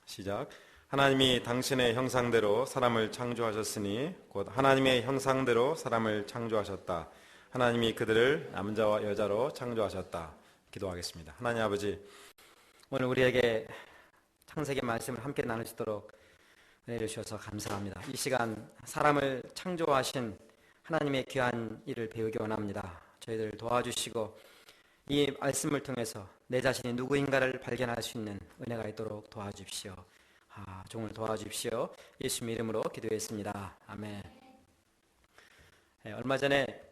시작. 하나님이 당신의 형상대로 사람을 창조하셨으니 곧 하나님의 형상대로 사람을 창조하셨다. 하나님이 그들을 남자와 여자로 창조하셨다. 기도하겠습니다. 하나님 아버지, 오늘 우리에게 창세기 말씀을 함께 나누시도록 은혜를 주셔서 감사합니다. 이 시간 사람을 창조하신 하나님의 귀한 일을 배우기 원합니다. 저희들 도와주시고 이 말씀을 통해서 내 자신이 누구인가를 발견할 수 있는 은혜가 있도록 도와주십시오. 종을 도와주십시오. 예수님 이름으로 기도했습니다. 아멘. 얼마 전에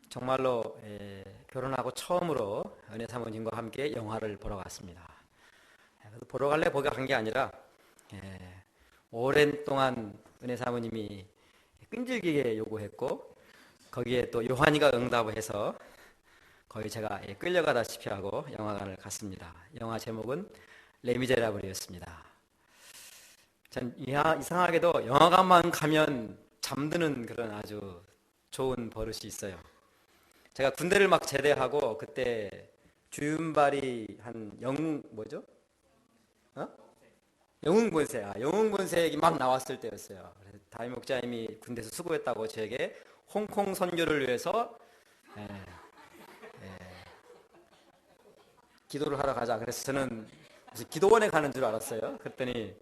정말로 결혼하고 처음으로 은혜 사모님과 함께 영화를 보러 갔습니다. 보러 갈래 보러 간 게 아니라 오랜 동안 은혜 사모님이 끈질기게 요구했고 거기에 또 요한이가 응답을 해서 거의 제가 끌려가다시피 하고 영화관을 갔습니다. 영화 제목은 레미제라블이었습니다. 전 이상하게도 영화관만 가면 잠드는 그런 아주 좋은 버릇이 있어요. 제가 군대를 막 제대하고 그때 주윤발이 한 영웅본색이 막 나왔을 때였어요. 그래서 담임 목자님이 군대에서 수고했다고 저에게 홍콩 선교를 위해서 기도를 하러 가자. 그래서 저는 기도원에 가는 줄 알았어요. 그랬더니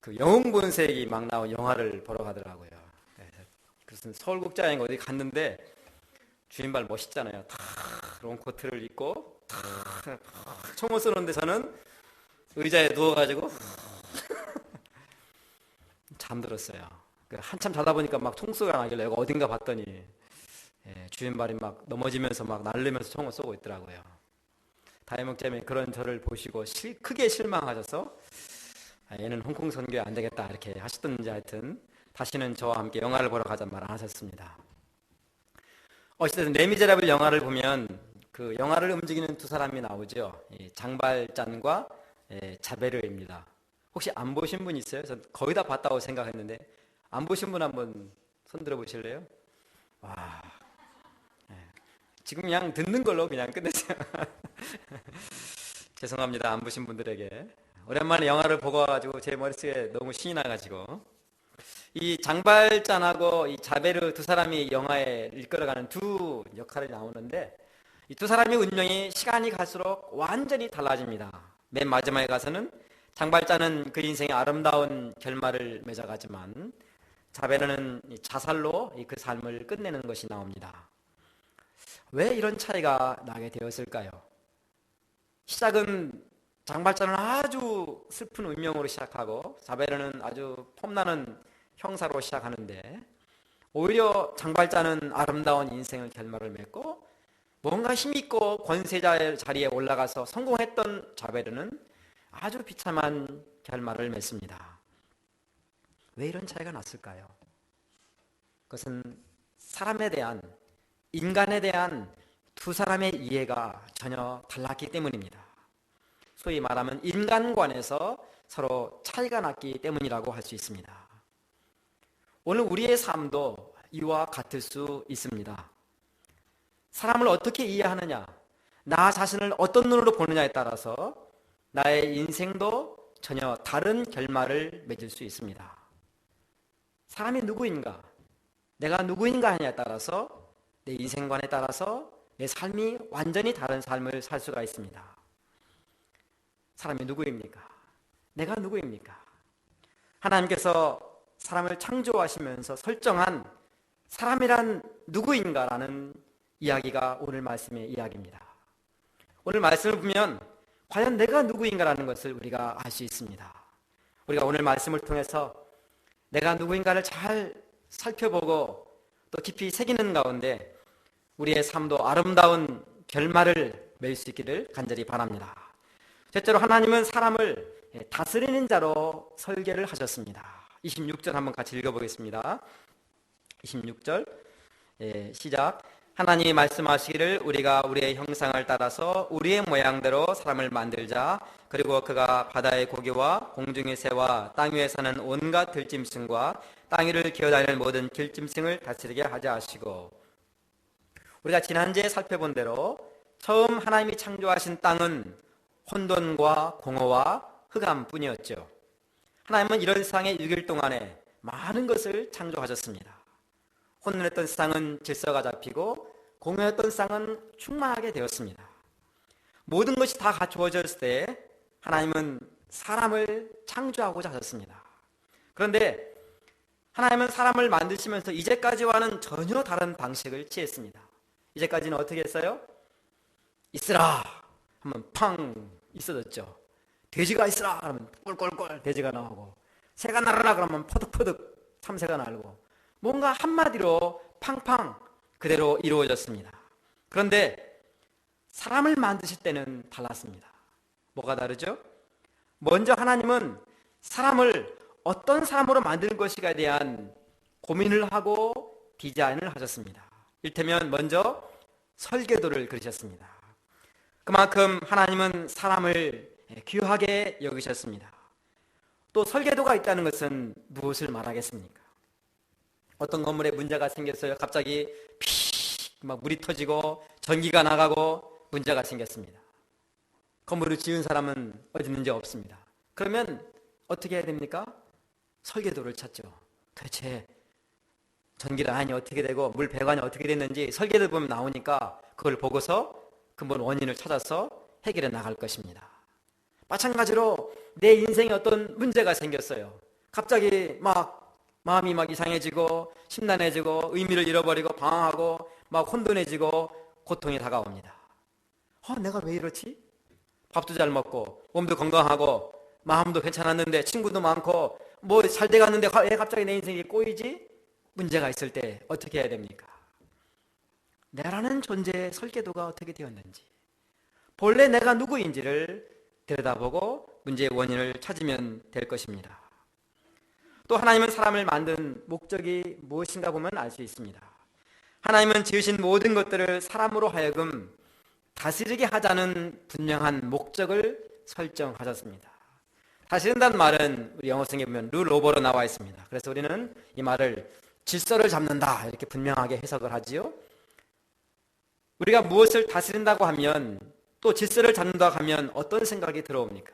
그 영웅본색이 막 나온 영화를 보러 가더라고요. 그래서 서울국제여행 어디 갔는데 주인발 멋있잖아요. 탁 롱코트를 입고 탁 총을 쏘는데 저는 의자에 누워가지고 잠들었어요. 한참 자다 보니까 막 총소리가 나길래 이거 어딘가 봤더니 주인발이 막 넘어지면서 막 날르면서 총을 쏘고 있더라고요. 담임 목자님이 그런 저를 보시고 크게 실망하셔서 얘는 홍콩 선교에 안 되겠다 이렇게 하시던지 하여튼 다시는 저와 함께 영화를 보러 가자는 말 안 하셨습니다. 어쨌든 레미제라블 영화를 보면 그 영화를 움직이는 두 사람이 나오죠. 장발잔과 자베르입니다. 혹시 안 보신 분 있어요? 전 거의 다 봤다고 생각했는데 안 보신 분 한번 손 들어 보실래요? 와, 지금 그냥 듣는 걸로 그냥 끝내세요. 죄송합니다. 안 보신 분들에게. 오랜만에 영화를 보고 와가지고 제 머릿속에 너무 신이 나가지고 이 장발잔하고 이 자베르 두 사람이 영화에 이끌어가는 두 역할이 나오는데 이 두 사람의 운명이 시간이 갈수록 완전히 달라집니다. 맨 마지막에 가서는 장발잔은 그 인생의 아름다운 결말을 맺어가지만 자베르는 자살로 그 삶을 끝내는 것이 나옵니다. 왜 이런 차이가 나게 되었을까요? 시작은 장발잔은 아주 슬픈 운명으로 시작하고 자베르는 아주 폼나는 형사로 시작하는데 오히려 장발잔은 아름다운 인생의 결말을 맺고 뭔가 힘있고 권세자의 자리에 올라가서 성공했던 자베르는 아주 비참한 결말을 맺습니다. 왜 이런 차이가 났을까요? 그것은 사람에 대한, 인간에 대한 두 사람의 이해가 전혀 달랐기 때문입니다. 소위 말하면 인간관에서 서로 차이가 났기 때문이라고 할 수 있습니다. 오늘 우리의 삶도 이와 같을 수 있습니다. 사람을 어떻게 이해하느냐, 나 자신을 어떤 눈으로 보느냐에 따라서 나의 인생도 전혀 다른 결말을 맺을 수 있습니다. 사람이 누구인가, 내가 누구인가 하냐에 따라서 내 인생관에 따라서 내 삶이 완전히 다른 삶을 살 수가 있습니다. 사람이 누구입니까? 내가 누구입니까? 하나님께서 사람을 창조하시면서 설정한 사람이란 누구인가라는 이야기가 오늘 말씀의 이야기입니다. 오늘 말씀을 보면 과연 내가 누구인가라는 것을 우리가 알 수 있습니다. 우리가 오늘 말씀을 통해서 내가 누구인가를 잘 살펴보고 또 깊이 새기는 가운데 우리의 삶도 아름다운 결말을 맺을 수 있기를 간절히 바랍니다. 첫째로 하나님은 사람을 다스리는 자로 설계를 하셨습니다. 26절 한번 같이 읽어보겠습니다. 26절 시작. 하나님이 말씀하시기를 우리가 우리의 형상을 따라서 우리의 모양대로 사람을 만들자. 그리고 그가 바다의 고기와 공중의 새와 땅 위에 사는 온갖 들짐승과 땅 위를 기어다니는 모든 들짐승을 다스리게 하자 하시고, 우리가 지난주에 살펴본 대로 처음 하나님이 창조하신 땅은 혼돈과 공허와 흑암뿐이었죠. 하나님은 이런 세상에 6일 동안에 많은 것을 창조하셨습니다. 혼돈했던 세상은 질서가 잡히고 공허했던 세상은 충만하게 되었습니다. 모든 것이 다 갖추어졌을 때 하나님은 사람을 창조하고자 하셨습니다. 그런데 하나님은 사람을 만드시면서 이제까지와는 전혀 다른 방식을 취했습니다. 이제까지는 어떻게 했어요? 있으라 하면 팡 있어졌죠. 돼지가 있으라 그러면 꼴꼴꼴 돼지가 나오고, 새가 날아라 그러면 퍼득퍼득 참새가 날고, 뭔가 한마디로 팡팡 그대로 이루어졌습니다. 그런데 사람을 만드실 때는 달랐습니다. 뭐가 다르죠? 먼저 하나님은 사람을 어떤 사람으로 만들 것인가에 대한 고민을 하고 디자인을 하셨습니다. 이를테면 먼저 설계도를 그리셨습니다. 그만큼 하나님은 사람을 귀하게 여기셨습니다. 또 설계도가 있다는 것은 무엇을 말하겠습니까? 어떤 건물에 문제가 생겼어요. 갑자기 막 물이 터지고 전기가 나가고 문제가 생겼습니다. 건물을 지은 사람은 어디 있는지 없습니다. 그러면 어떻게 해야 됩니까? 설계도를 찾죠. 도대체 전기라인이 어떻게 되고 물 배관이 어떻게 됐는지 설계도 보면 나오니까 그걸 보고서 근본 원인을 찾아서 해결해 나갈 것입니다. 마찬가지로 내 인생에 어떤 문제가 생겼어요. 갑자기 막 마음이 막 이상해지고 심란해지고 의미를 잃어버리고 방황하고 막 혼돈해지고 고통이 다가옵니다. 내가 왜 이렇지? 밥도 잘 먹고 몸도 건강하고 마음도 괜찮았는데 친구도 많고 뭐 잘 돼갔는데 왜 갑자기 내 인생이 꼬이지? 문제가 있을 때 어떻게 해야 됩니까? 내라는 존재의 설계도가 어떻게 되었는지, 본래 내가 누구인지를 들여다보고 문제의 원인을 찾으면 될 것입니다. 또 하나님은 사람을 만든 목적이 무엇인가 보면 알 수 있습니다. 하나님은 지으신 모든 것들을 사람으로 하여금 다스리게 하자는 분명한 목적을 설정하셨습니다. 다스린다는 말은 우리 영어성에 보면 룰 오버로 나와 있습니다. 그래서 우리는 이 말을 질서를 잡는다 이렇게 분명하게 해석을 하지요. 우리가 무엇을 다스린다고 하면, 또 질서를 잡는다고 하면 어떤 생각이 들어옵니까?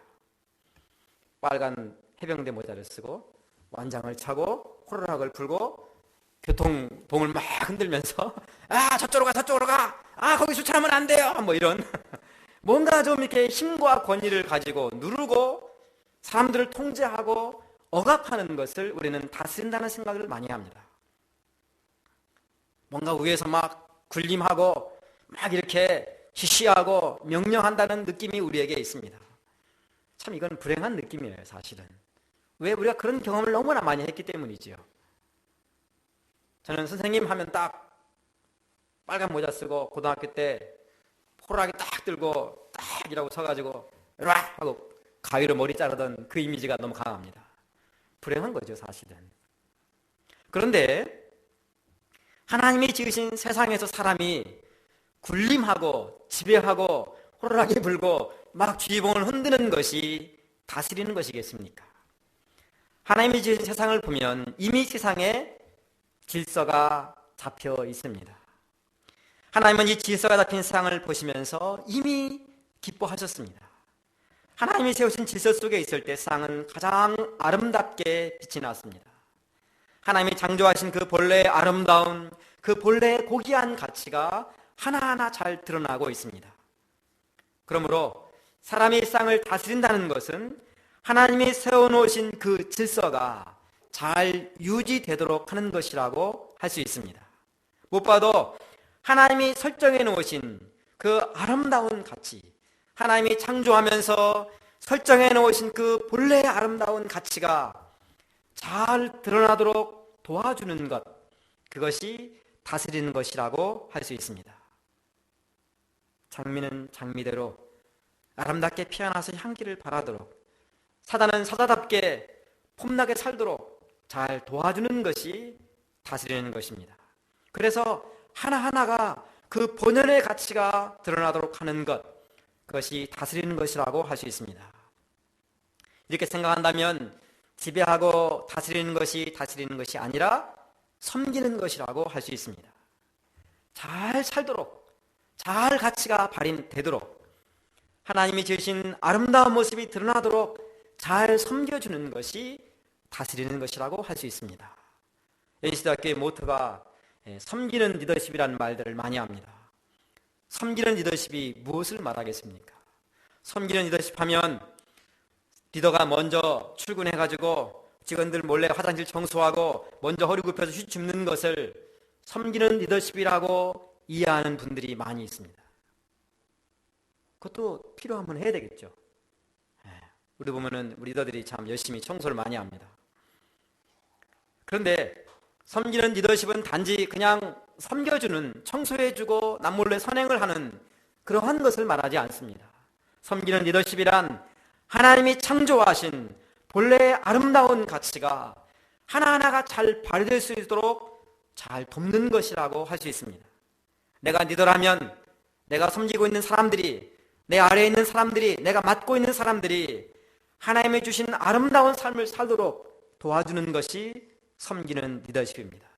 빨간 해병대 모자를 쓰고 완장을 차고 호루라기를 불고 교통봉을 막 흔들면서 저쪽으로 가 거기 주차하면 안 돼요 뭐 이런 뭔가 좀 이렇게 힘과 권위를 가지고 누르고 사람들을 통제하고 억압하는 것을 우리는 다스린다는 생각을 많이 합니다. 뭔가 위에서 막 군림하고 막 이렇게 지시하고 명령한다는 느낌이 우리에게 있습니다. 참 이건 불행한 느낌이에요, 사실은. 왜? 우리가 그런 경험을 너무나 많이 했기 때문이죠. 저는 선생님 하면 딱 빨간 모자 쓰고 고등학교 때 호루라기 딱 들고 딱 이라고 서가지고 이리와 하고 가위로 머리 자르던 그 이미지가 너무 강합니다. 불행한 거죠, 사실은. 그런데 하나님이 지으신 세상에서 사람이 군림하고 지배하고 호루라기 불고 막 쥐봉을 흔드는 것이 다스리는 것이겠습니까? 하나님이 지으신 세상을 보면 이미 세상에 질서가 잡혀 있습니다. 하나님은 이 질서가 잡힌 세상을 보시면서 이미 기뻐하셨습니다. 하나님이 세우신 질서 속에 있을 때 세상은 가장 아름답게 빛이 났습니다. 하나님이 창조하신 그 본래의 아름다운, 그 본래의 고귀한 가치가 하나하나 잘 드러나고 있습니다. 그러므로 사람이 세상을 다스린다는 것은 하나님이 세워놓으신 그 질서가 잘 유지되도록 하는 것이라고 할 수 있습니다. 무엇보다도 하나님이 설정해 놓으신 그 아름다운 가치, 하나님이 창조하면서 설정해 놓으신 그 본래의 아름다운 가치가 잘 드러나도록 도와주는 것, 그것이 다스리는 것이라고 할 수 있습니다. 장미는 장미대로 아름답게 피어나서 향기를 발하도록, 사자는 사자답게 폼나게 살도록 잘 도와주는 것이 다스리는 것입니다. 그래서 하나하나가 그 본연의 가치가 드러나도록 하는 것, 그것이 다스리는 것이라고 할 수 있습니다. 이렇게 생각한다면 지배하고 다스리는 것이 아니라 섬기는 것이라고 할 수 있습니다. 잘 살도록, 잘 가치가 발휘되도록, 하나님이 지으신 아름다운 모습이 드러나도록 잘 섬겨주는 것이 다스리는 것이라고 할 수 있습니다. 연시대학교의 모토가 섬기는 리더십이라는 말들을 많이 합니다. 섬기는 리더십이 무엇을 말하겠습니까? 섬기는 리더십 하면 리더가 먼저 출근해가지고 직원들 몰래 화장실 청소하고 먼저 허리 굽혀서 휴지 줍는 것을 섬기는 리더십이라고 이해하는 분들이 많이 있습니다. 그것도 필요하면 해야 되겠죠. 우리 보면은 우리 리더들이 참 열심히 청소를 많이 합니다. 그런데 섬기는 리더십은 단지 그냥 섬겨주는, 청소해주고 남몰래 선행을 하는 그러한 것을 말하지 않습니다. 섬기는 리더십이란 하나님이 창조하신 본래의 아름다운 가치가 하나하나가 잘 발휘될 수 있도록 잘 돕는 것이라고 할 수 있습니다. 내가 리더라면 내가 섬기고 있는 사람들이, 내 아래에 있는 사람들이, 내가 맡고 있는 사람들이 하나님이 주신 아름다운 삶을 살도록 도와주는 것이 섬기는 리더십입니다.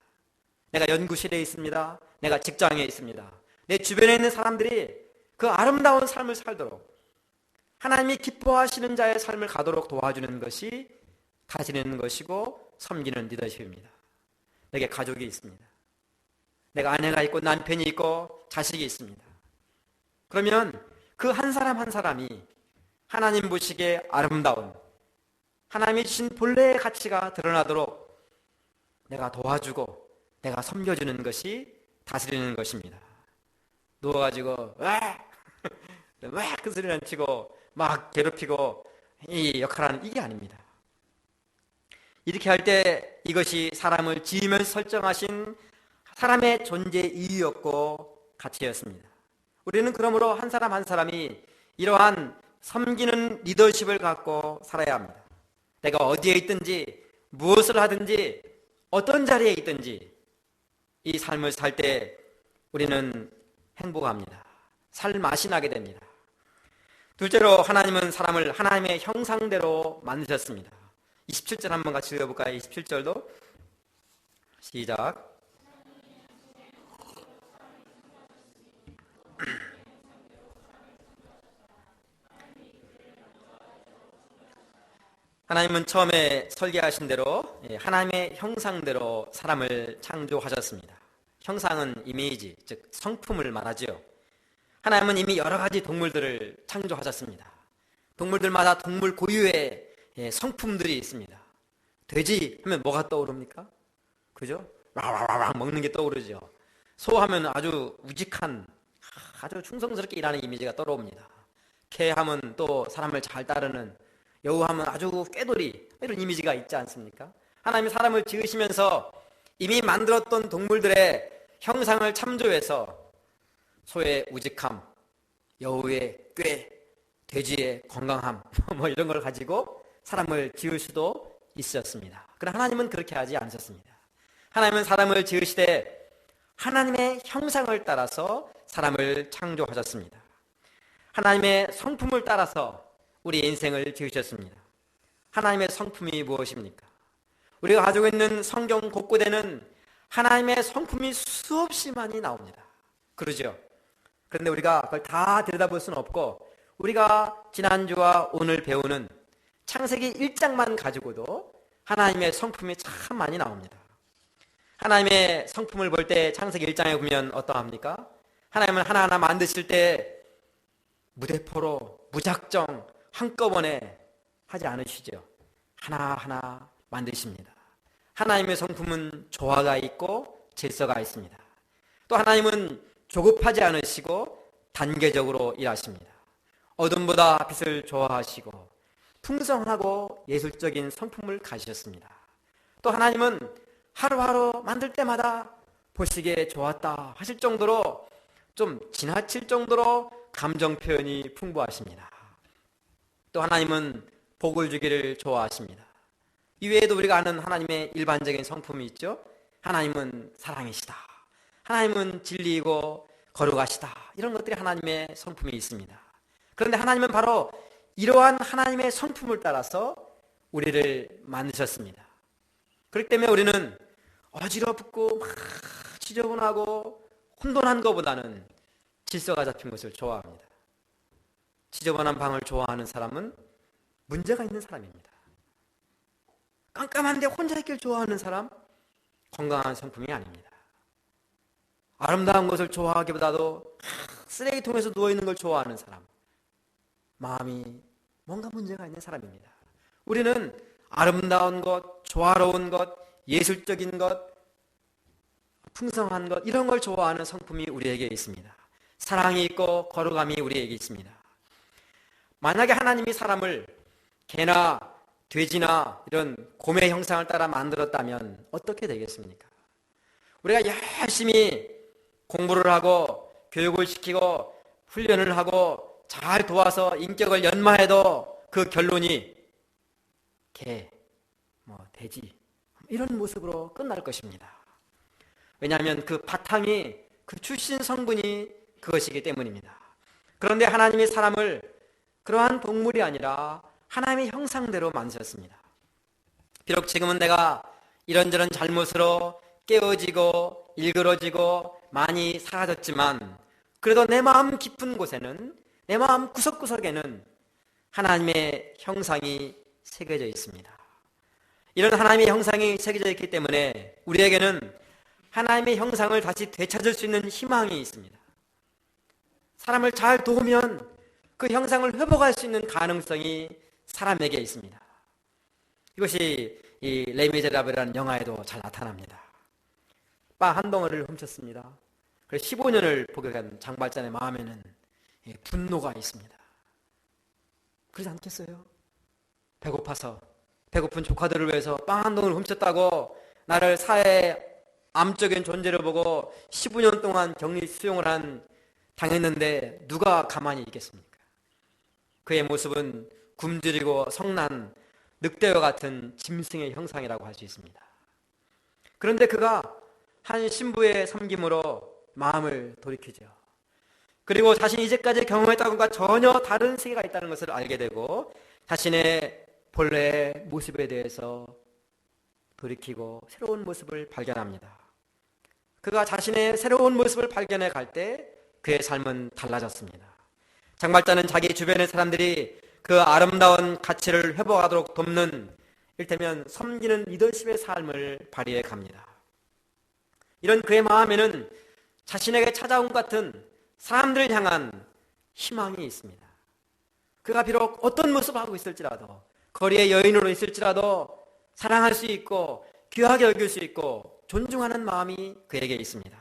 내가 연구실에 있습니다. 내가 직장에 있습니다. 내 주변에 있는 사람들이 그 아름다운 삶을 살도록, 하나님이 기뻐하시는 자의 삶을 가도록 도와주는 것이 다스리는 것이고 섬기는 리더십입니다. 내게 가족이 있습니다. 내가 아내가 있고 남편이 있고 자식이 있습니다. 그러면 그 한 사람 한 사람이 하나님 보시기에 아름다운, 하나님이 주신 본래의 가치가 드러나도록 내가 도와주고 내가 섬겨주는 것이 다스리는 것입니다. 누워가지고 왜 그 소리를 치고 막 괴롭히고 이 역할하는 이게 아닙니다. 이렇게 할 때 이것이 사람을 지으면서 설정하신 사람의 존재 이유였고 가치였습니다. 우리는 그러므로 한 사람 한 사람이 이러한 섬기는 리더십을 갖고 살아야 합니다. 내가 어디에 있든지 무엇을 하든지 어떤 자리에 있든지 이 삶을 살 때 우리는 행복합니다. 살 맛이 나게 됩니다. 둘째로 하나님은 사람을 하나님의 형상대로 만드셨습니다. 27절 한번 같이 읽어볼까요? 27절도 시작. 하나님은 처음에 설계하신 대로 하나님의 형상대로 사람을 창조하셨습니다. 형상은 이미지, 즉 성품을 말하지요. 하나님은 이미 여러 가지 동물들을 창조하셨습니다. 동물들마다 동물 고유의 성품들이 있습니다. 돼지 하면 뭐가 떠오릅니까? 그죠? 와와와와 먹는 게 떠오르죠. 소 하면 아주 우직한, 아주 충성스럽게 일하는 이미지가 떠오릅니다. 개 하면 또 사람을 잘 따르는, 여우 하면 아주 꾀돌이, 이런 이미지가 있지 않습니까? 하나님이 사람을 지으시면서 이미 만들었던 동물들의 형상을 참조해서 소의 우직함, 여우의 꾀, 돼지의 건강함 뭐 이런 걸 가지고 사람을 지을 수도 있었습니다. 그러나 하나님은 그렇게 하지 않으셨습니다. 하나님은 사람을 지으시되 하나님의 형상을 따라서 사람을 창조하셨습니다. 하나님의 성품을 따라서 우리 인생을 지으셨습니다. 하나님의 성품이 무엇입니까? 우리가 가지고 있는 성경 곳곳에는 하나님의 성품이 수없이 많이 나옵니다. 그러죠? 그런데 우리가 그걸 다 들여다볼 수는 없고, 우리가 지난주와 오늘 배우는 창세기 1장만 가지고도 하나님의 성품이 참 많이 나옵니다. 하나님의 성품을 볼 때 창세기 1장에 보면 어떠합니까? 하나님은 하나하나 만드실 때 무대포로 무작정 한꺼번에 하지 않으시죠. 하나하나 만드십니다. 하나님의 성품은 조화가 있고 질서가 있습니다. 또 하나님은 조급하지 않으시고 단계적으로 일하십니다. 어둠보다 빛을 좋아하시고 풍성하고 예술적인 성품을 가지셨습니다. 또 하나님은 하루하루 만들 때마다 보시기에 좋았다 하실 정도로, 좀 지나칠 정도로 감정 표현이 풍부하십니다. 또 하나님은 복을 주기를 좋아하십니다. 이외에도 우리가 아는 하나님의 일반적인 성품이 있죠. 하나님은 사랑이시다, 하나님은 진리이고 거룩하시다, 이런 것들이 하나님의 성품이 있습니다. 그런데 하나님은 바로 이러한 하나님의 성품을 따라서 우리를 만드셨습니다. 그렇기 때문에 우리는 어지럽고 막 지저분하고 혼돈한 것보다는 질서가 잡힌 것을 좋아합니다. 지저분한 방을 좋아하는 사람은 문제가 있는 사람입니다. 깜깜한데 혼자 있길 좋아하는 사람, 건강한 성품이 아닙니다. 아름다운 것을 좋아하기보다도 쓰레기통에서 누워있는 걸 좋아하는 사람, 마음이 뭔가 문제가 있는 사람입니다. 우리는 아름다운 것, 조화로운 것, 예술적인 것, 풍성한 것, 이런 걸 좋아하는 성품이 우리에게 있습니다. 사랑이 있고 거룩함이 우리에게 있습니다. 만약에 하나님이 사람을 개나 돼지나 이런 곰의 형상을 따라 만들었다면 어떻게 되겠습니까? 우리가 열심히 공부를 하고 교육을 시키고 훈련을 하고 잘 도와서 인격을 연마해도 그 결론이 개, 돼지 이런 모습으로 끝날 것입니다. 왜냐하면 그 바탕이, 그 출신 성분이 그것이기 때문입니다. 그런데 하나님이 사람을 그러한 동물이 아니라 하나님의 형상대로 만드셨습니다. 비록 지금은 내가 이런저런 잘못으로 깨어지고 일그러지고 많이 사라졌지만 그래도 내 마음 깊은 곳에는, 내 마음 구석구석에는 하나님의 형상이 새겨져 있습니다. 이런 하나님의 형상이 새겨져 있기 때문에 우리에게는 하나님의 형상을 다시 되찾을 수 있는 희망이 있습니다. 사람을 잘 도우면 그 형상을 회복할 수 있는 가능성이 사람에게 있습니다. 이것이 이 레미제라블이라는 영화에도 잘 나타납니다. 빵 한 덩어리를 훔쳤습니다. 그래서 15년을 복역한 장발장의 마음에는 분노가 있습니다. 그러지 않겠어요? 배고파서, 배고픈 조카들을 위해서 빵 한 덩어리를 훔쳤다고 나를 사회의 암적인 존재로 보고 15년 동안 격리 수용을 당했는데 누가 가만히 있겠습니까? 그의 모습은 굶주리고 성난 늑대와 같은 짐승의 형상이라고 할 수 있습니다. 그런데 그가 한 신부의 섬김으로 마음을 돌이키죠. 그리고 자신이 이제까지 경험했던 것과 전혀 다른 세계가 있다는 것을 알게 되고 자신의 본래의 모습에 대해서 돌이키고 새로운 모습을 발견합니다. 그가 자신의 새로운 모습을 발견해 갈 때 그의 삶은 달라졌습니다. 장발자는 자기 주변의 사람들이 그 아름다운 가치를 회복하도록 돕는 이를테면 섬기는 리더십의 삶을 발휘해 갑니다. 이런 그의 마음에는 자신에게 찾아온 것 같은 사람들을 향한 희망이 있습니다. 그가 비록 어떤 모습을 하고 있을지라도, 거리의 여인으로 있을지라도 사랑할 수 있고 귀하게 여길 수 있고 존중하는 마음이 그에게 있습니다.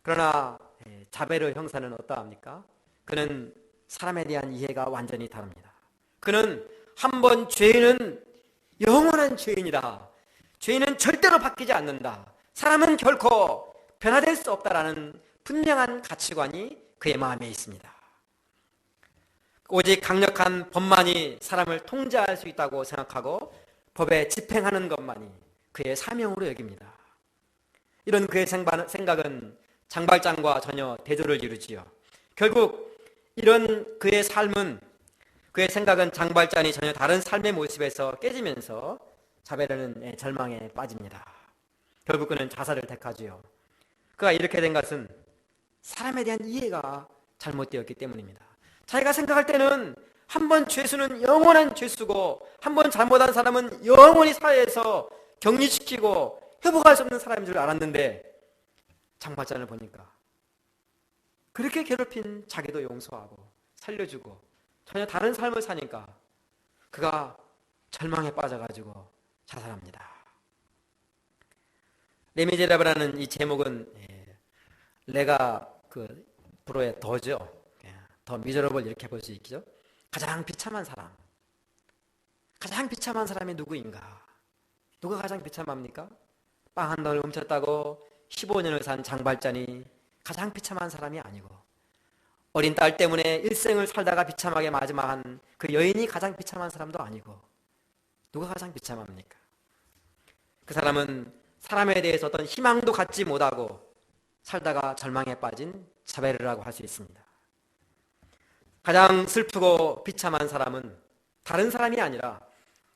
그러나 자베르 형사는 어떠합니까? 그는 사람에 대한 이해가 완전히 다릅니다. 그는 한번 죄인은 영원한 죄인이다. 죄인은 절대로 바뀌지 않는다. 사람은 결코 변화될 수 없다라는 분명한 가치관이 그의 마음에 있습니다. 오직 강력한 법만이 사람을 통제할 수 있다고 생각하고 법에 집행하는 것만이 그의 사명으로 여깁니다. 이런 그의 생각은 장발장과 전혀 대조를 이루지요. 결국 이런 그의 삶은, 그의 생각은 장발장이 전혀 다른 삶의 모습에서 깨지면서 자베르는 절망에 빠집니다. 결국 그는 자살을 택하지요. 그가 이렇게 된 것은 사람에 대한 이해가 잘못되었기 때문입니다. 자기가 생각할 때는 한 번 죄수는 영원한 죄수고 한 번 잘못한 사람은 영원히 사회에서 격리시키고 회복할 수 없는 사람인 줄 알았는데 장발장을 보니까 그렇게 괴롭힌 자기도 용서하고 살려주고 전혀 다른 삶을 사니까 그가 절망에 빠져가지고 자살합니다. 레미제라블이라는 이 제목은 레가 그 불어의 더죠. 더 미저러블 이렇게 볼 수 있죠. 가장 비참한 사람. 가장 비참한 사람이 누구인가? 누가 가장 비참합니까? 빵 한 덩을 훔쳤다고 15년을 산 장발장이 가장 비참한 사람이 아니고 어린 딸 때문에 일생을 살다가 비참하게 마지막한 그 여인이 가장 비참한 사람도 아니고 누가 가장 비참합니까? 그 사람은 사람에 대해서 어떤 희망도 갖지 못하고 살다가 절망에 빠진 자베르라고 할 수 있습니다. 가장 슬프고 비참한 사람은 다른 사람이 아니라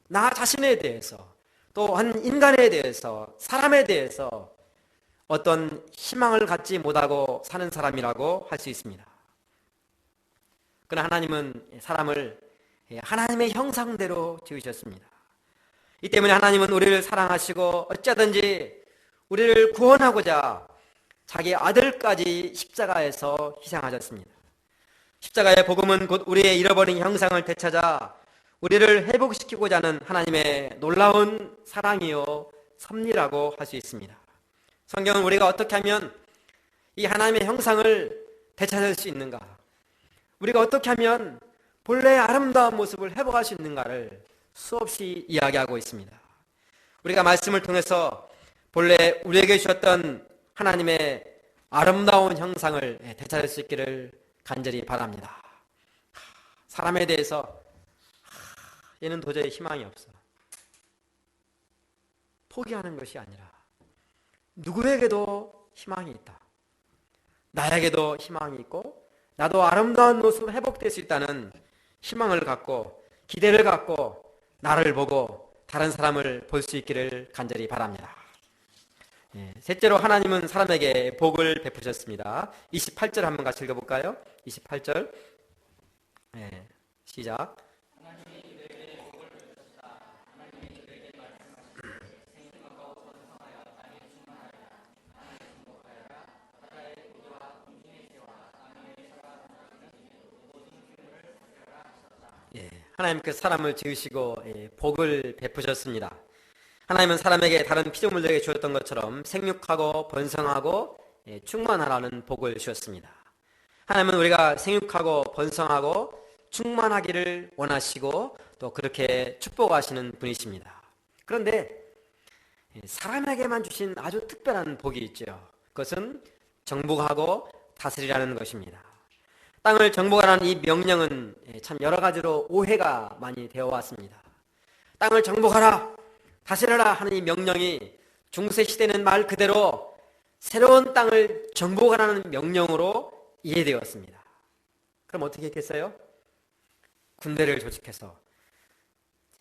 나 자신에 대해서 또 한 인간에 대해서 사람에 대해서 어떤 희망을 갖지 못하고 사는 사람이라고 할 수 있습니다. 그러나 하나님은 사람을 하나님의 형상대로 지으셨습니다. 이 때문에 하나님은 우리를 사랑하시고 어쩌든지 우리를 구원하고자 자기 아들까지 십자가에서 희생하셨습니다. 십자가의 복음은 곧 우리의 잃어버린 형상을 되찾아 우리를 회복시키고자 하는 하나님의 놀라운 사랑이요 섭리라고 할 수 있습니다. 성경은 우리가 어떻게 하면 이 하나님의 형상을 되찾을 수 있는가, 우리가 어떻게 하면 본래의 아름다운 모습을 회복할 수 있는가를 수없이 이야기하고 있습니다. 우리가 말씀을 통해서 본래 우리에게 주셨던 하나님의 아름다운 형상을 되찾을 수 있기를 간절히 바랍니다. 사람에 대해서 얘는 도저히 희망이 없어, 포기하는 것이 아니라 누구에게도 희망이 있다, 나에게도 희망이 있고 나도 아름다운 모습으로 회복될 수 있다는 희망을 갖고 기대를 갖고 나를 보고 다른 사람을 볼 수 있기를 간절히 바랍니다. 셋째로 하나님은 사람에게 복을 베푸셨습니다. 28절 한번 같이 읽어볼까요? 28절 시작. 하나님께서 사람을 지으시고 복을 베푸셨습니다. 하나님은 사람에게 다른 피조물들에게 주었던 것처럼 생육하고 번성하고 충만하라는 복을 주셨습니다. 하나님은 우리가 생육하고 번성하고 충만하기를 원하시고 또 그렇게 축복하시는 분이십니다. 그런데 사람에게만 주신 아주 특별한 복이 있죠. 그것은 정복하고 다스리라는 것입니다. 땅을 정복하라는 이 명령은 참 여러 가지로 오해가 많이 되어 왔습니다. 땅을 정복하라, 다스려라 하는 이 명령이 중세시대는 말 그대로 새로운 땅을 정복하라는 명령으로 이해되었습니다. 그럼 어떻게 했겠어요? 군대를 조직해서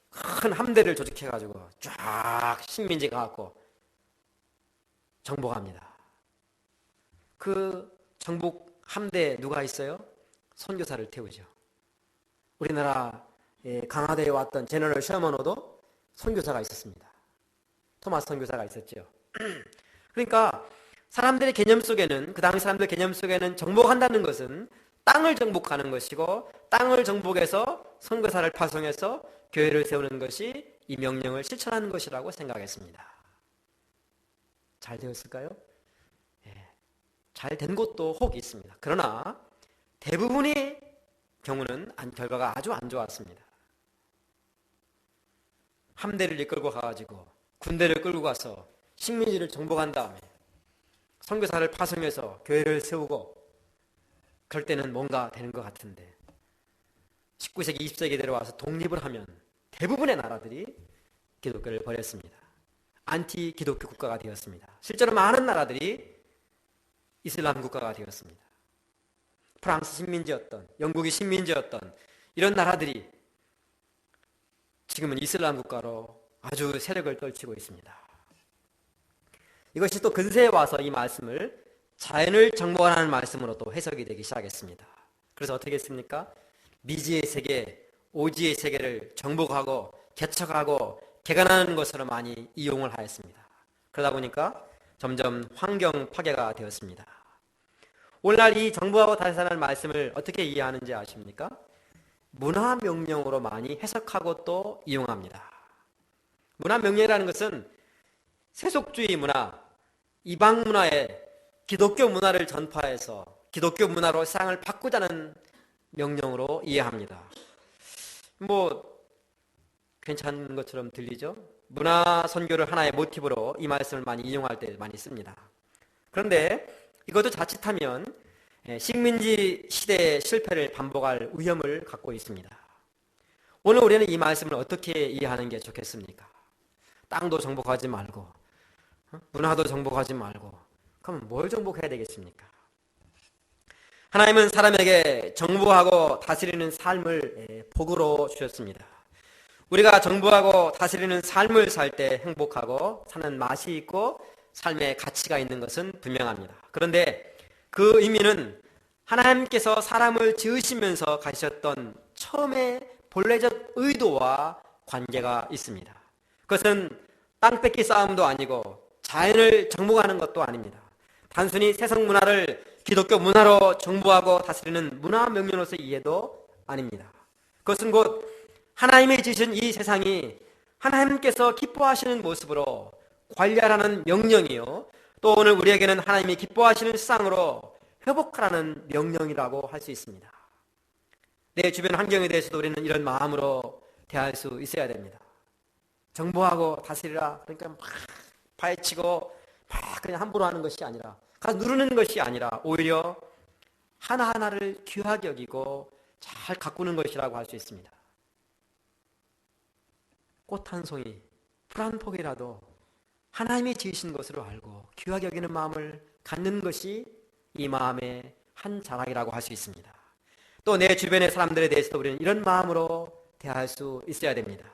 큰 함대를 조직해가지고 쫙 식민지 가갖고 정복합니다. 그 정복 함대에 누가 있어요? 선교사를 태우죠. 우리나라 강화도에 왔던 제너럴 셔먼호도 선교사가 있었습니다. 토마스 선교사가 있었죠. 그러니까 사람들의 개념 속에는, 그 당시 사람들 개념 속에는 정복한다는 것은 땅을 정복하는 것이고, 땅을 정복해서 선교사를 파송해서 교회를 세우는 것이 이 명령을 실천하는 것이라고 생각했습니다. 잘 되었을까요? 잘 된 곳도 혹 있습니다. 그러나 대부분의 경우는 결과가 아주 안 좋았습니다. 함대를 이끌고 가가지고 군대를 끌고 가서 식민지를 정복한 다음에 선교사를 파송해서 교회를 세우고 그럴 때는 뭔가 되는 것 같은데 19세기, 20세기 들어와서 독립을 하면 대부분의 나라들이 기독교를 버렸습니다. 안티 기독교 국가가 되었습니다. 실제로 많은 나라들이 이슬람 국가가 되었습니다. 프랑스 식민지였던, 영국이 식민지였던 이런 나라들이 지금은 이슬람 국가로 아주 세력을 떨치고 있습니다. 이것이 또 근세에 와서 이 말씀을 자연을 정복하라는 말씀으로 또 해석이 되기 시작했습니다. 그래서 어떻게 했습니까? 미지의 세계, 오지의 세계를 정복하고 개척하고 개간하는 것으로 많이 이용을 하였습니다. 그러다 보니까 점점 환경 파괴가 되었습니다. 오늘날 이 정복하고 다스리라는 말씀을 어떻게 이해하는지 아십니까? 문화 명령으로 많이 해석하고 또 이용합니다. 문화 명령이라는 것은 세속주의 문화, 이방 문화에 기독교 문화를 전파해서 기독교 문화로 세상을 바꾸자는 명령으로 이해합니다. 괜찮은 것처럼 들리죠? 문화 선교를 하나의 모티브로 이 말씀을 많이 인용할 때 많이 씁니다. 그런데 이것도 자칫하면 식민지 시대의 실패를 반복할 위험을 갖고 있습니다. 오늘 우리는 이 말씀을 어떻게 이해하는 게 좋겠습니까? 땅도 정복하지 말고 문화도 정복하지 말고 그럼 뭘 정복해야 되겠습니까? 하나님은 사람에게 정복하고 다스리는 삶을 복으로 주셨습니다. 우리가 정복하고 다스리는 삶을 살 때 행복하고 사는 맛이 있고 삶의 가치가 있는 것은 분명합니다. 그런데 그 의미는 하나님께서 사람을 지으시면서 가지셨던 처음의 본래적 의도와 관계가 있습니다. 그것은 땅 뺏기 싸움도 아니고 자연을 정복하는 것도 아닙니다. 단순히 세상 문화를 기독교 문화로 정부하고 다스리는 문화 명령으로서의 이해도 아닙니다. 그것은 곧 하나님이 지으신 이 세상이 하나님께서 기뻐하시는 모습으로 관리하라는 명령이요, 또 오늘 우리에게는 하나님이 기뻐하시는 세상으로 회복하라는 명령이라고 할 수 있습니다. 내 주변 환경에 대해서도 우리는 이런 마음으로 대할 수 있어야 됩니다. 정보하고 다스리라, 그러니까 막 파헤치고 막 그냥 함부로 하는 것이 아니라, 가서 누르는 것이 아니라 오히려 하나하나를 귀하게 여기고 잘 가꾸는 것이라고 할 수 있습니다. 꽃 한 송이, 풀 한 포기라도 하나님이 지으신 것으로 알고 귀하게 여기는 마음을 갖는 것이 이 마음의 한 자락이라고 할 수 있습니다. 또 내 주변의 사람들에 대해서도 우리는 이런 마음으로 대할 수 있어야 됩니다.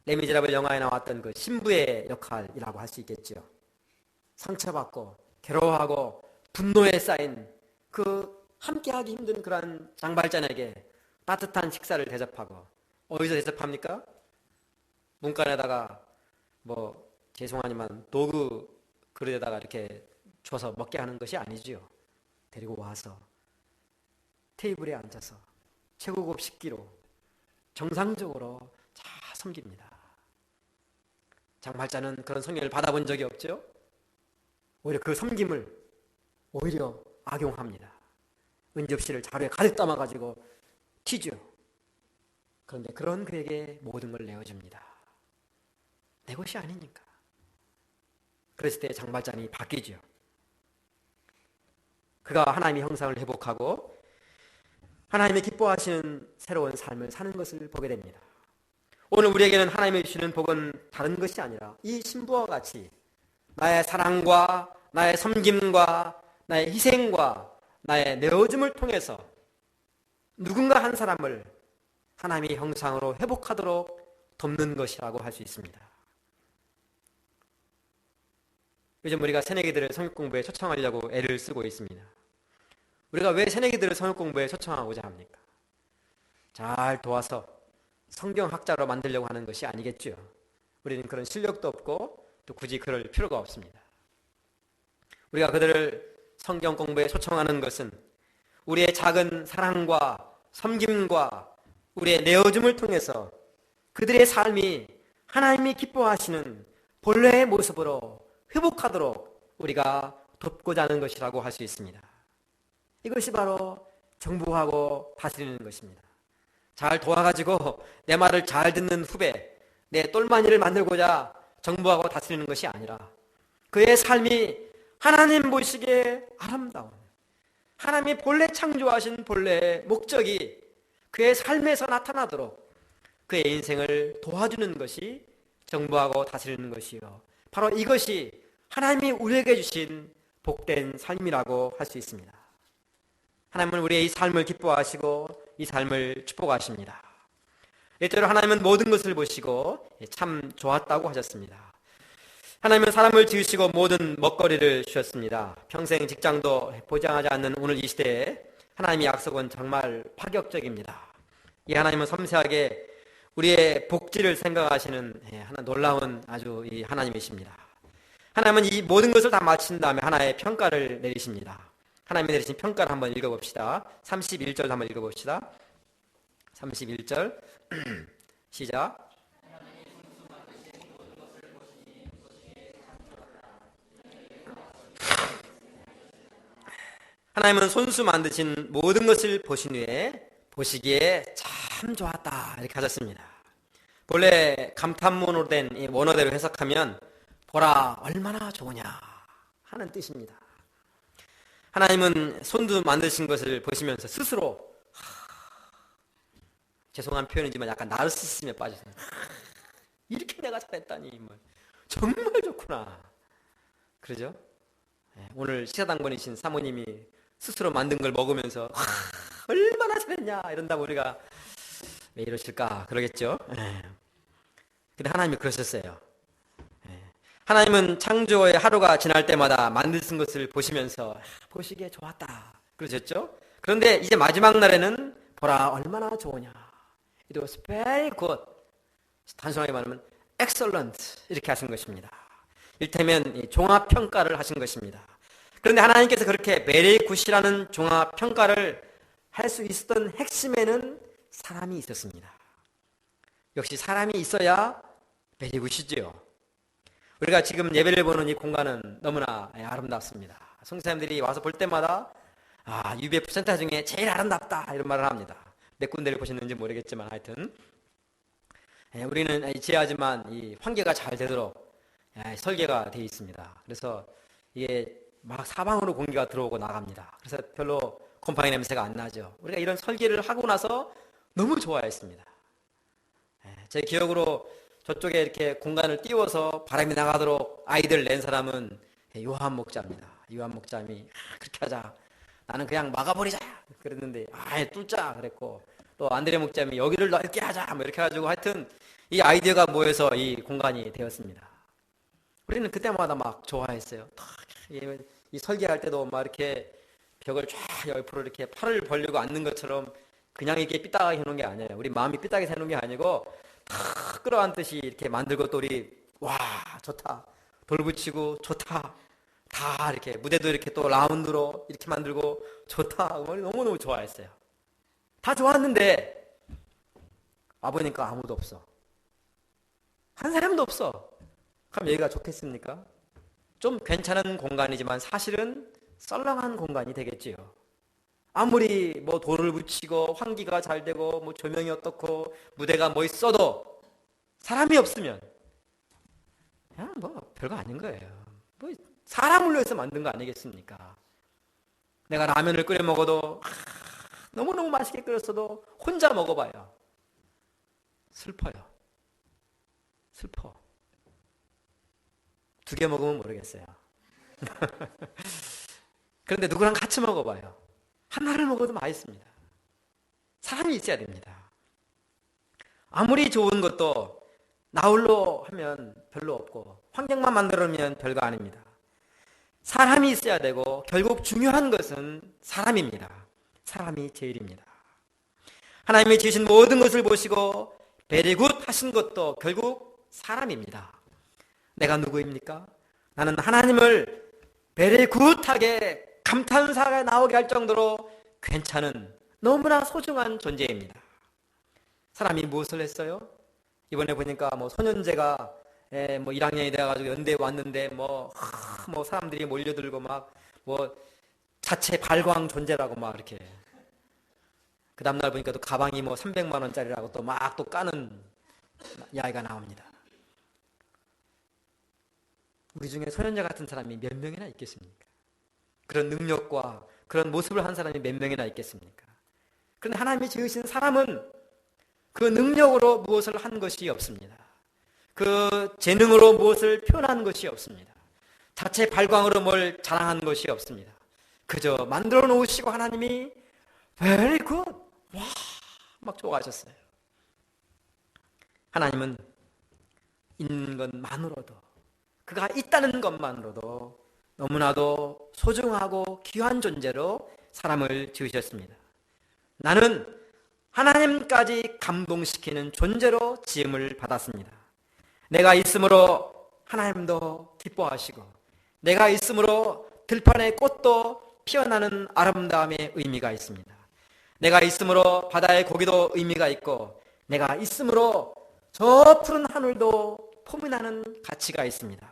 레미제라블 영화에 나왔던 그 신부의 역할이라고 할 수 있겠죠. 상처받고 괴로워하고 분노에 쌓인 그 함께하기 힘든 그런 장발장에게 따뜻한 식사를 대접하고, 어디서 대접합니까? 문간에다가 죄송하지만 도구 그릇에다가 이렇게 줘서 먹게 하는 것이 아니지요. 데리고 와서 테이블에 앉아서 최고급 식기로 정상적으로 잘 섬깁니다. 장발자는 그런 성령을 받아본 적이 없죠. 오히려 그 섬김을 오히려 악용합니다. 은접시를 자루에 가득 담아가지고 튀죠. 그런데 그런 그에게 모든 걸 내어줍니다. 내 것이 아니니까. 그랬을 때 장발장이 바뀌죠. 그가 하나님의 형상을 회복하고 하나님의 기뻐하시는 새로운 삶을 사는 것을 보게 됩니다. 오늘 우리에게는 하나님이 주시는 복은 다른 것이 아니라 이 신부와 같이 나의 사랑과 나의 섬김과 나의 희생과 나의 내어줌을 통해서 누군가 한 사람을 하나님의 형상으로 회복하도록 돕는 것이라고 할 수 있습니다. 요즘 우리가 새내기들을 성역 공부에 초청하려고 애를 쓰고 있습니다. 우리가 왜 새내기들을 성역 공부에 초청하고자 합니까? 잘 도와서 성경학자로 만들려고 하는 것이 아니겠죠. 우리는 그런 실력도 없고 또 굳이 그럴 필요가 없습니다. 우리가 그들을 성경 공부에 초청하는 것은 우리의 작은 사랑과 섬김과 우리의 내어줌을 통해서 그들의 삶이 하나님이 기뻐하시는 본래의 모습으로 회복하도록 우리가 돕고자 하는 것이라고 할 수 있습니다. 이것이 바로 정부하고 다스리는 것입니다. 잘 도와가지고 내 말을 잘 듣는 후배, 내 똘마니를 만들고자 정부하고 다스리는 것이 아니라 그의 삶이 하나님 보시기에 아름다운, 하나님이 본래 창조하신 본래의 목적이 그의 삶에서 나타나도록 그의 인생을 도와주는 것이 정부하고 다스리는 것이요, 바로 이것이 하나님이 우리에게 주신 복된 삶이라고 할 수 있습니다. 하나님은 우리의 이 삶을 기뻐하시고 이 삶을 축복하십니다. 일대로 하나님은 모든 것을 보시고 참 좋았다고 하셨습니다. 하나님은 사람을 지으시고 모든 먹거리를 주셨습니다. 평생 직장도 보장하지 않는 오늘 이 시대에 하나님의 약속은 정말 파격적입니다. 이 하나님은 섬세하게 우리의 복지를 생각하시는 하나 놀라운 아주 이 하나님이십니다. 하나님은 이 모든 것을 다 마친 다음에 하나의 평가를 내리십니다. 하나님이 내리신 평가를 한번 읽어봅시다. 31절 한번 읽어봅시다. 31절 시작. 하나님은 손수 만드신 모든 것을 보신 후에 보시기에 참 좋았다 이렇게 하셨습니다. 본래 감탄문으로 된 이 원어대로 해석하면 보라 얼마나 좋으냐 하는 뜻입니다. 하나님은 손도 만드신 것을 보시면서 스스로 죄송한 표현이지만 약간 나르시시즘에 빠지세요. 이렇게 내가 잘했다니 정말 좋구나. 그러죠? 오늘 시사당번이신 사모님이 스스로 만든 걸 먹으면서 얼마나 잘했냐 이런다고 우리가 왜 이러실까 그러겠죠. 근데 하나님이 그러셨어요. 하나님은 창조의 하루가 지날 때마다 만드신 것을 보시면서 보시기에 좋았다 그러셨죠. 그런데 이제 마지막 날에는 보라 얼마나 좋으냐. It was very good. 단순하게 말하면 excellent 이렇게 하신 것입니다. 이를테면 종합평가를 하신 것입니다. 그런데 하나님께서 그렇게 very good이라는 종합평가를 할 수 있었던 핵심에는 사람이 있었습니다. 역시 사람이 있어야 very good이지요. 우리가 지금 예배를 보는 이 공간은 너무나 아름답습니다. 성도님들이 와서 볼 때마다 UBF 센터 중에 제일 아름답다 이런 말을 합니다. 몇 군데를 보셨는지 모르겠지만 하여튼 우리는 지하지만 이 환기가 잘 되도록 설계가 되어 있습니다. 그래서 이게 막 사방으로 공기가 들어오고 나갑니다. 그래서 별로 곰팡이 냄새가 안 나죠. 우리가 이런 설계를 하고 나서 너무 좋아했습니다. 제 기억으로 저쪽에 이렇게 공간을 띄워서 바람이 나가도록 아이들 낸 사람은 요한 목자입니다. 요한 목자님이 그렇게 하자. 나는 그냥 막아버리자. 그랬는데 뚫자 그랬고, 또 안드레 목자님이 여기를 넓게 하자. 뭐 이렇게 해가지고 하여튼 이 아이디어가 모여서 이 공간이 되었습니다. 우리는 그때마다 막 좋아했어요. 이 설계할 때도 막 이렇게 벽을 쫙 옆으로 이렇게 팔을 벌리고 앉는 것처럼 그냥 이렇게 삐딱하게 해놓은 게 아니에요. 우리 마음이 삐딱하게 해놓은 게 아니고 탁 끌어안듯이 이렇게 만들고, 또 우리 와 좋다 돌 붙이고 좋다 다 이렇게 무대도 이렇게 또 라운드로 이렇게 만들고 좋다 너무너무 좋아했어요. 다 좋았는데 와보니까 아무도 없어. 한 사람도 없어. 그럼 여기가 좋겠습니까? 좀 괜찮은 공간이지만 사실은 썰렁한 공간이 되겠지요. 아무리 뭐 돌을 붙이고 환기가 잘 되고 뭐 조명이 어떻고 무대가 뭐 있어도 사람이 없으면 그냥 뭐 별거 아닌 거예요. 뭐 사람을 위해서 만든 거 아니겠습니까? 내가 라면을 끓여 먹어도 너무너무 맛있게 끓였어도 혼자 먹어봐요. 슬퍼요. 슬퍼. 2개 먹으면 모르겠어요. 그런데 누구랑 같이 먹어봐요. 하나를 먹어도 맛있습니다. 사람이 있어야 됩니다. 아무리 좋은 것도 나 홀로 하면 별로 없고 환경만 만들어놓으면 별거 아닙니다. 사람이 있어야 되고 결국 중요한 것은 사람입니다. 사람이 제일입니다. 하나님이 지으신 모든 것을 보시고 베리굿 하신 것도 결국 사람입니다. 내가 누구입니까? 나는 하나님을 베리굿하게 감탄사가 나오게 할 정도로 괜찮은 너무나 소중한 존재입니다. 사람이 무엇을 했어요? 이번에 보니까 뭐 소년제가 뭐 1학년이 돼가지고 연대에 왔는데 뭐 사람들이 몰려들고 막 뭐 자체 발광 존재라고 막 이렇게, 그 다음날 보니까 또 가방이 뭐 300만 원짜리라고 또 막 또 까는 이야기가 나옵니다. 우리 중에 소년제 같은 사람이 몇 명이나 있겠습니까? 그런 능력과 그런 모습을 한 사람이 몇 명이나 있겠습니까? 그런데 하나님이 지으신 사람은 그 능력으로 무엇을 한 것이 없습니다. 그 재능으로 무엇을 표현한 것이 없습니다. 자체 발광으로 뭘 자랑한 것이 없습니다. 그저 만들어 놓으시고 하나님이 very good, 와, 막 좋아하셨어요. 하나님은 있는 것만으로도, 그가 있다는 것만으로도 너무나도 소중하고 귀한 존재로 사람을 지으셨습니다. 나는 하나님까지 감동시키는 존재로 지음을 받았습니다. 내가 있음으로 하나님도 기뻐하시고, 내가 있음으로 들판의 꽃도 피어나는 아름다움의 의미가 있습니다. 내가 있음으로 바다의 고기도 의미가 있고, 내가 있음으로 저 푸른 하늘도 포문하는 가치가 있습니다.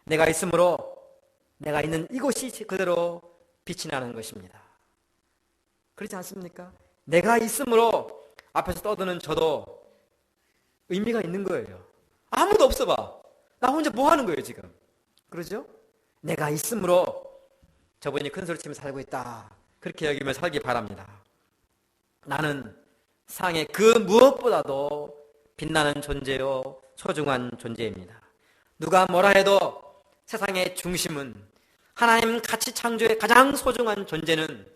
내가 있음으로 내가 있는 이곳이 그대로 빛이 나는 것입니다. 그렇지 않습니까? 내가 있음으로 앞에서 떠드는 저도 의미가 있는 거예요. 아무도 없어 봐. 나 혼자 뭐 하는 거예요 지금? 그러죠? 내가 있음으로 저분이 큰 소리 치면서 살고 있다, 그렇게 여기며 살기 바랍니다. 나는 세상의 그 무엇보다도 빛나는 존재요 소중한 존재입니다. 누가 뭐라 해도 세상의 중심은, 하나님 가치 창조의 가장 소중한 존재는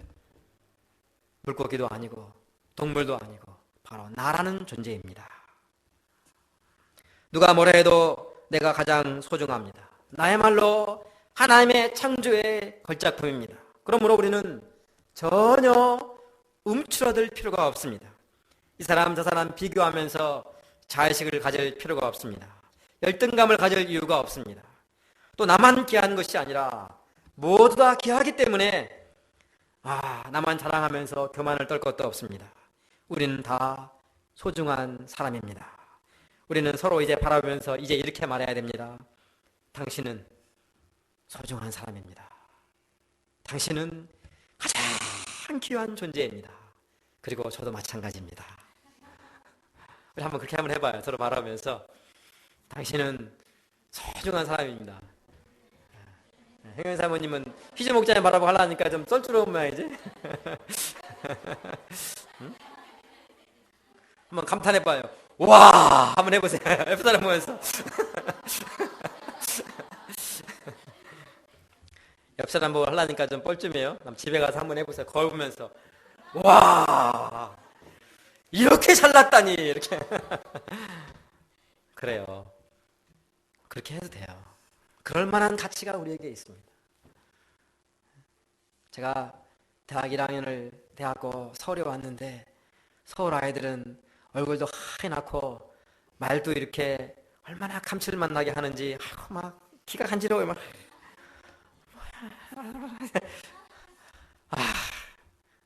물고기도 아니고 동물도 아니고 바로 나라는 존재입니다. 누가 뭐라 해도 내가 가장 소중합니다. 나야말로 하나님의 창조의 걸작품입니다. 그러므로 우리는 전혀 움츠러들 필요가 없습니다. 이 사람 저 사람 비교하면서 자의식을 가질 필요가 없습니다. 열등감을 가질 이유가 없습니다. 또 나만 귀한 것이 아니라 모두 다 귀하기 때문에 나만 자랑하면서 교만을 떨 것도 없습니다. 우리는 다 소중한 사람입니다. 우리는 서로 이제 바라보면서 이제 이렇게 말해야 됩니다. 당신은 소중한 사람입니다. 당신은 가장 귀한 존재입니다. 그리고 저도 마찬가지입니다. 우리 한번 그렇게 한번 해봐요. 서로 말하면서 당신은 소중한 사람입니다. 행연 사모님은 희재 목자님 바라보고 하려니까 좀 썰주러운 모양이지? 응? 한번 감탄해봐요. 와! 한번 해보세요. 옆 사람 보면서. 옆 사람 보고 하려니까 좀 뻘쭘해요. 집에 가서 한번 해보세요. 거울 보면서. 와! 이렇게 잘났다니! 이렇게. 그래요. 그렇게 해도 돼요. 그럴 만한 가치가 우리에게 있습니다. 제가 대학 1학년을 대학고 서울에 왔는데 서울 아이들은 얼굴도 하얗고 말도 이렇게 얼마나 감칠맛 나게 하는지 막 귀가 간지러워요. 막.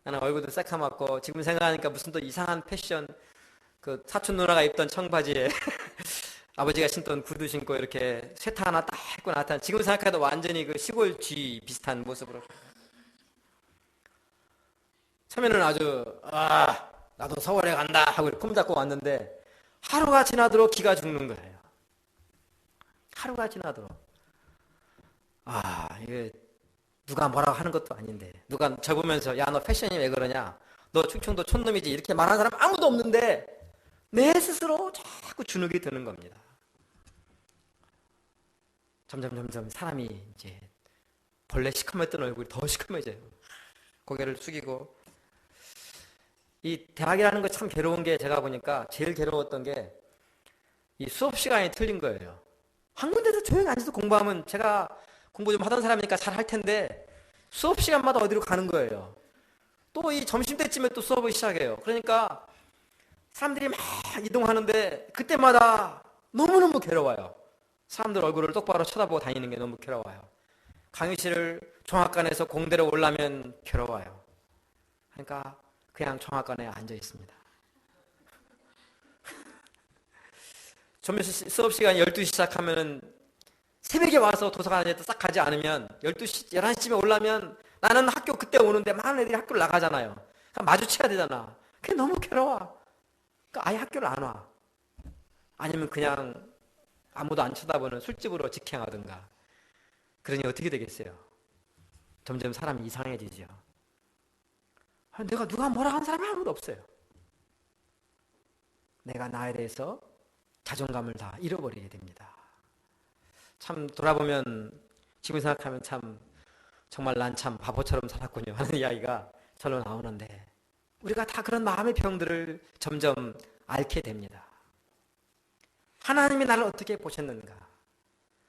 나는 얼굴도 새카맣고 지금 생각하니까 무슨 또 이상한 패션, 그 사촌 누나가 입던 청바지에 아버지가 신던 구두 신고 이렇게 쇠타 하나 딱 입고 나타난, 지금 생각해도 완전히 그 시골 쥐 비슷한 모습으로. 처음에는 아주 나도 서울에 간다 하고 품 잡고 왔는데 하루가 지나도록 기가 죽는 거예요. 하루가 지나도록. 이게 누가 뭐라고 하는 것도 아닌데 누가 저 보면서 야 너 패션이 왜 그러냐, 너 충청도 촌놈이지, 이렇게 말하는 사람 아무도 없는데 내 스스로 자꾸 주눅이 드는 겁니다. 점점 사람이 이제 본래 시커맸던 얼굴이 더 시커매져요. 고개를 숙이고. 이 대학이라는 거 참 괴로운 게, 제가 보니까 제일 괴로웠던 게 이 수업 시간이 틀린 거예요. 한 군데서 조용히 앉아서 공부하면 제가 공부 좀 하던 사람이니까 잘 할 텐데 수업 시간마다 어디로 가는 거예요. 또 이 점심때쯤에 또 수업을 시작해요. 그러니까 사람들이 막 이동하는데 그때마다 너무너무 괴로워요. 사람들 얼굴을 똑바로 쳐다보고 다니는 게 너무 괴로워요. 강의실을 종합관에서 공대로 올라면 괴로워요. 그러니까 그냥 종합관에 앉아 있습니다. 수업 시간 12시 시작하면은 새벽에 와서 도서관에 싹 가지 않으면 12시, 11시쯤에 올라면 나는 학교 그때 오는데 많은 애들이 학교를 나가잖아요. 그러니까 마주쳐야 되잖아. 그게 너무 괴로워. 그러니까 아예 학교를 안 와. 아니면 그냥 아무도 안 쳐다보는 술집으로 직행하든가. 그러니 어떻게 되겠어요? 점점 사람이 이상해지죠. 내가 누가 뭐라 하는 사람이 아무도 없어요. 내가 나에 대해서 자존감을 다 잃어버리게 됩니다. 참 돌아보면 지금 생각하면 참 정말 난 참 바보처럼 살았군요 하는 이야기가 절로 나오는데, 우리가 다 그런 마음의 병들을 점점 앓게 됩니다. 하나님이 나를 어떻게 보셨는가?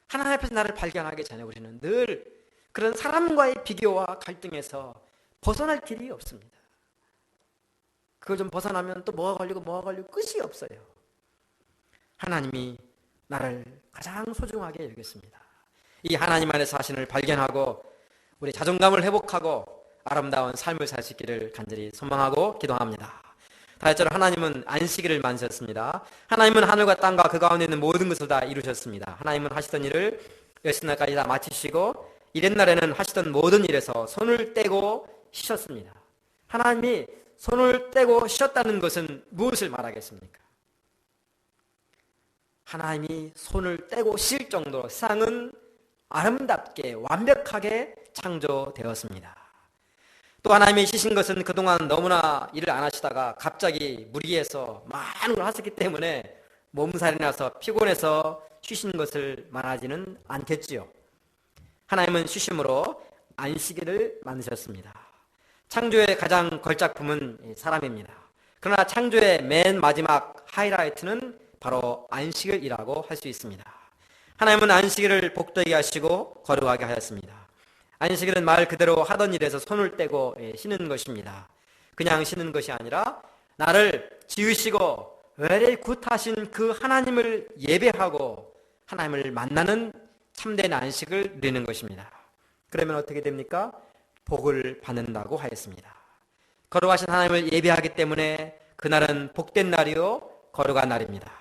하나님 앞에서 나를 발견하기 전에 우리는 늘 그런 사람과의 비교와 갈등에서 벗어날 길이 없습니다. 그걸 좀 벗어나면 또 뭐가 걸리고 끝이 없어요. 하나님이 나를 가장 소중하게 여겼습니다. 이 하나님 안에서 자신을 발견하고 우리 자존감을 회복하고 아름다운 삶을 살 수 있기를 간절히 소망하고 기도합니다. 다섯째로 하나님은 안식일을 만드셨습니다. 하나님은 하늘과 땅과 그 가운데 있는 모든 것을 다 이루셨습니다. 하나님은 하시던 일을 여섯날까지 다 마치시고 이튿날에는 하시던 모든 일에서 손을 떼고 쉬셨습니다. 하나님이 손을 떼고 쉬었다는 것은 무엇을 말하겠습니까? 하나님이 손을 떼고 쉴 정도로 세상은 아름답게 완벽하게 창조되었습니다. 또 하나님이 쉬신 것은 그동안 너무나 일을 안 하시다가 갑자기 무리해서 많은 걸 하셨기 때문에 몸살이 나서 피곤해서 쉬신 것을 말하지는 않겠지요. 하나님은 쉬심으로 안식일을 만드셨습니다. 창조의 가장 걸작품은 사람입니다. 그러나 창조의 맨 마지막 하이라이트는 바로 안식일이라고 할 수 있습니다. 하나님은 안식일을 복되게 하시고 거룩하게 하였습니다. 안식일은 말 그대로 하던 일에서 손을 떼고 쉬는 것입니다. 그냥 쉬는 것이 아니라 나를 지으시고 very 굿하신 그 하나님을 예배하고 하나님을 만나는 참된 안식을 누리는 것입니다. 그러면 어떻게 됩니까? 복을 받는다고 하였습니다. 거룩하신 하나님을 예배하기 때문에 그날은 복된 날이요 거룩한 날입니다.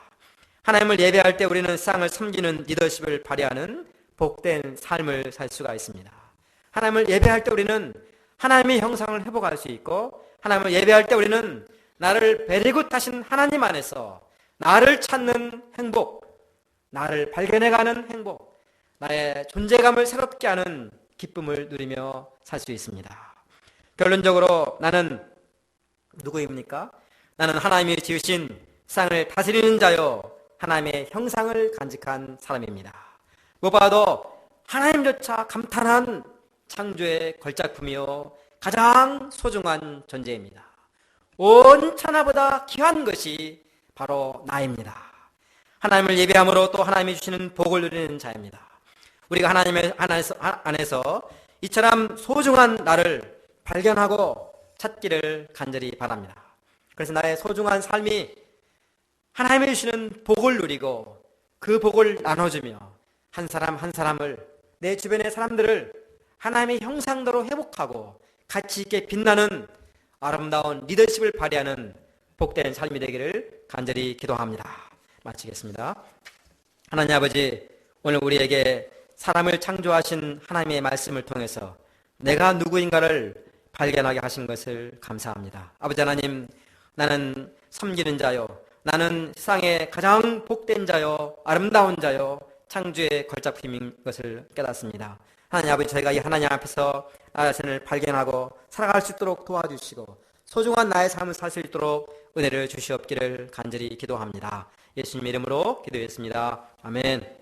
하나님을 예배할 때 우리는 세상을 섬기는 리더십을 발휘하는 복된 삶을 살 수가 있습니다. 하나님을 예배할 때 우리는 하나님의 형상을 회복할 수 있고, 하나님을 예배할 때 우리는 나를 베리굿하신 하나님 안에서 나를 찾는 행복, 나를 발견해가는 행복, 나의 존재감을 새롭게 하는 기쁨을 누리며 살 수 있습니다. 결론적으로 나는 누구입니까? 나는 하나님이 지으신 세상을 다스리는 자요 하나님의 형상을 간직한 사람입니다. 무엇보다도 하나님조차 감탄한 창조의 걸작품이요 가장 소중한 존재입니다. 온 천하보다 귀한 것이 바로 나입니다. 하나님을 예배함으로 또 하나님이 주시는 복을 누리는 자입니다. 우리가 하나님의 안에서 이처럼 소중한 나를 발견하고 찾기를 간절히 바랍니다. 그래서 나의 소중한 삶이 하나님이 주시는 복을 누리고 그 복을 나눠주며 한 사람 한 사람을, 내 주변의 사람들을 하나님의 형상대로 회복하고 가치 있게 빛나는 아름다운 리더십을 발휘하는 복된 삶이 되기를 간절히 기도합니다. 마치겠습니다. 하나님 아버지, 오늘 우리에게 사람을 창조하신 하나님의 말씀을 통해서 내가 누구인가를 발견하게 하신 것을 감사합니다. 아버지 하나님, 나는 섬기는 자요, 나는 세상의 가장 복된 자요 아름다운 자요 창조의 걸작품인 것을 깨닫습니다. 하나님 아버지, 저희가 이 하나님 앞에서 나의 자신을 발견하고 살아갈 수 있도록 도와주시고 소중한 나의 삶을 살 수 있도록 은혜를 주시옵기를 간절히 기도합니다. 예수님 이름으로 기도했습니다. 아멘.